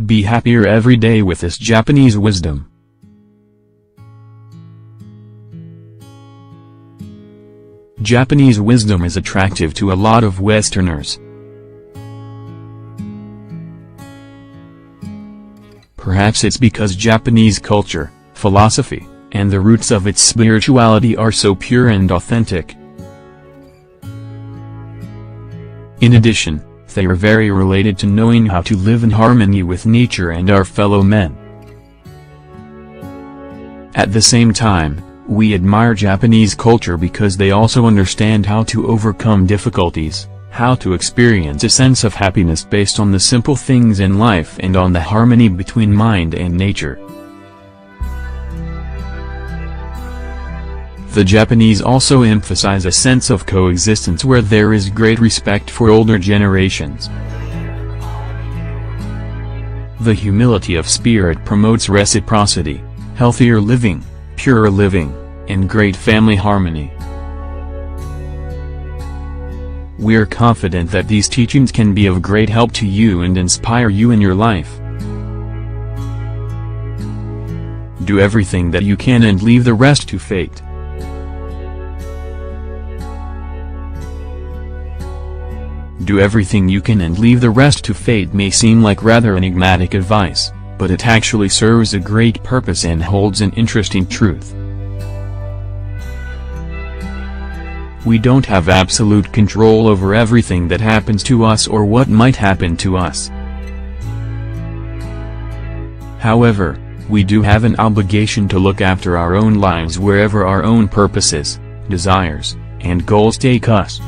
Be happier every day with this Japanese wisdom. Japanese wisdom is attractive to a lot of Westerners. Perhaps it's because Japanese culture, philosophy, and the roots of its spirituality are so pure and authentic. In addition, they are very related to knowing how to live in harmony with nature and our fellow men. At the same time, we admire Japanese culture because they also understand how to overcome difficulties, how to experience a sense of happiness based on the simple things in life and on the harmony between mind and nature. The Japanese also emphasize a sense of coexistence where there is great respect for older generations. The humility of spirit promotes reciprocity, healthier living, purer living, and great family harmony. We're confident that these teachings can be of great help to you and inspire you in your life. Do everything that you can and leave the rest to fate. Do everything you can and leave the rest to fate may seem like rather enigmatic advice, but it actually serves a great purpose and holds an interesting truth. We don't have absolute control over everything that happens to us or what might happen to us. However, we do have an obligation to look after our own lives wherever our own purposes, desires, and goals take us.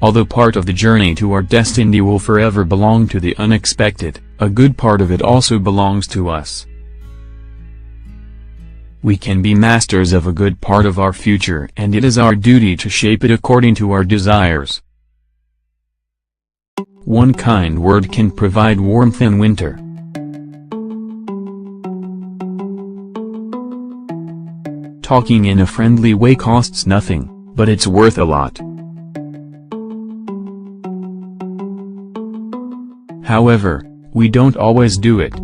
Although part of the journey to our destiny will forever belong to the unexpected, a good part of it also belongs to us. We can be masters of a good part of our future and it is our duty to shape it according to our desires. One kind word can provide warmth in winter. Talking in a friendly way costs nothing, but it's worth a lot. However, we don't always do it.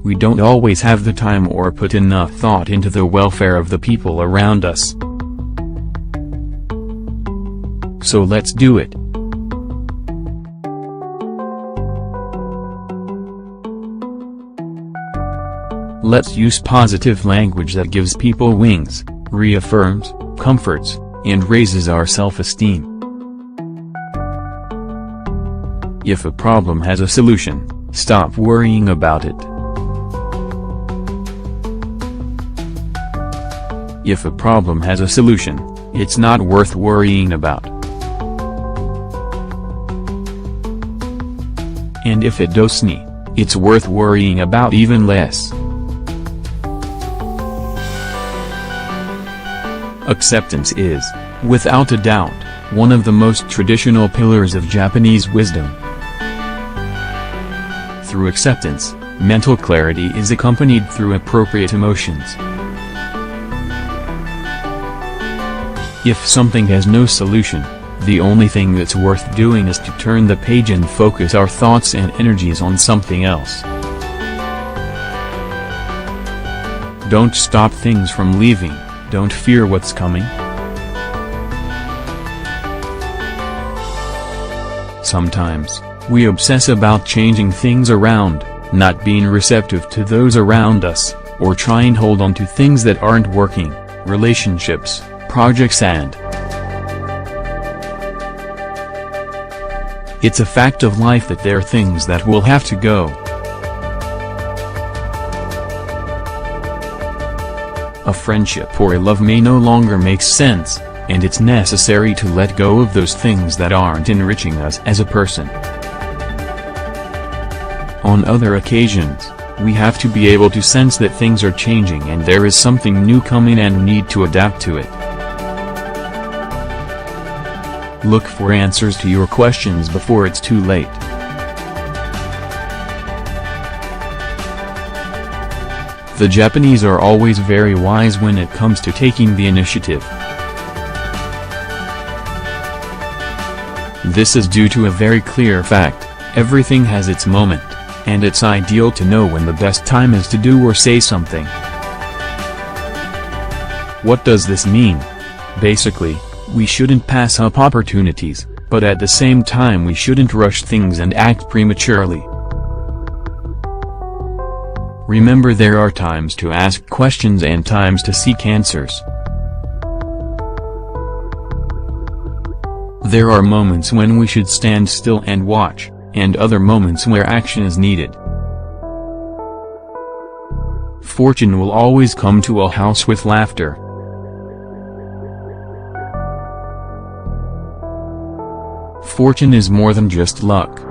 We don't always have the time or put enough thought into the welfare of the people around us. So let's do it. Let's use positive language that gives people wings, reaffirms, comforts, and raises our self-esteem. If a problem has a solution, stop worrying about it. If a problem has a solution, it's not worth worrying about. And if it doesn't, it's worth worrying about even less. Acceptance is, without a doubt, one of the most traditional pillars of Japanese wisdom. Through acceptance, mental clarity is accompanied through appropriate emotions. If something has no solution, the only thing that's worth doing is to turn the page and focus our thoughts and energies on something else. Don't stop things from leaving. Don't fear what's coming. Sometimes, we obsess about changing things around, not being receptive to those around us, or try and hold on to things that aren't working, relationships, projects and. It's a fact of life that there are things that will have to go. A friendship or a love may no longer make sense, and it's necessary to let go of those things that aren't enriching us as a person. On other occasions, we have to be able to sense that things are changing and there is something new coming and need to adapt to it. Look for answers to your questions before it's too late. The Japanese are always very wise when it comes to taking the initiative. This is due to a very clear fact: everything has its moment, and it's ideal to know when the best time is to do or say something. What does this mean? Basically, we shouldn't pass up opportunities, but at the same time we shouldn't rush things and act prematurely. Remember, there are times to ask questions and times to seek answers. There are moments when we should stand still and watch, and other moments where action is needed. Fortune will always come to a house with laughter. Fortune is more than just luck.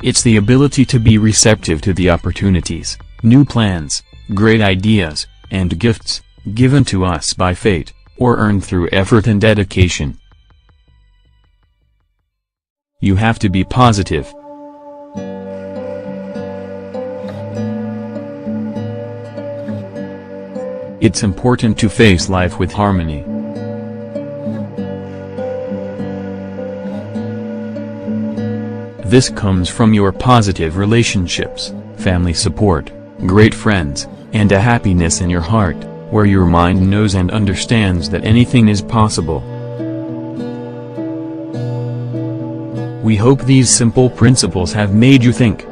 It's the ability to be receptive to the opportunities, new plans, great ideas, and gifts, given to us by fate, or earned through effort and dedication. You have to be positive. It's important to face life with harmony. This comes from your positive relationships, family support, great friends, and a happiness in your heart, where your mind knows and understands that anything is possible. We hope these simple principles have made you think.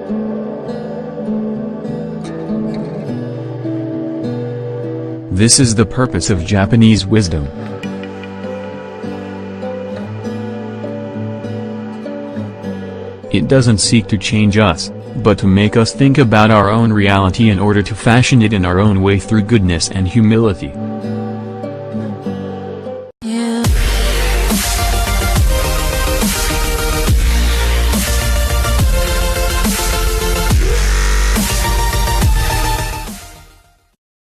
This is the purpose of Japanese wisdom. It doesn't seek to change us, but to make us think about our own reality in order to fashion it in our own way through goodness and humility.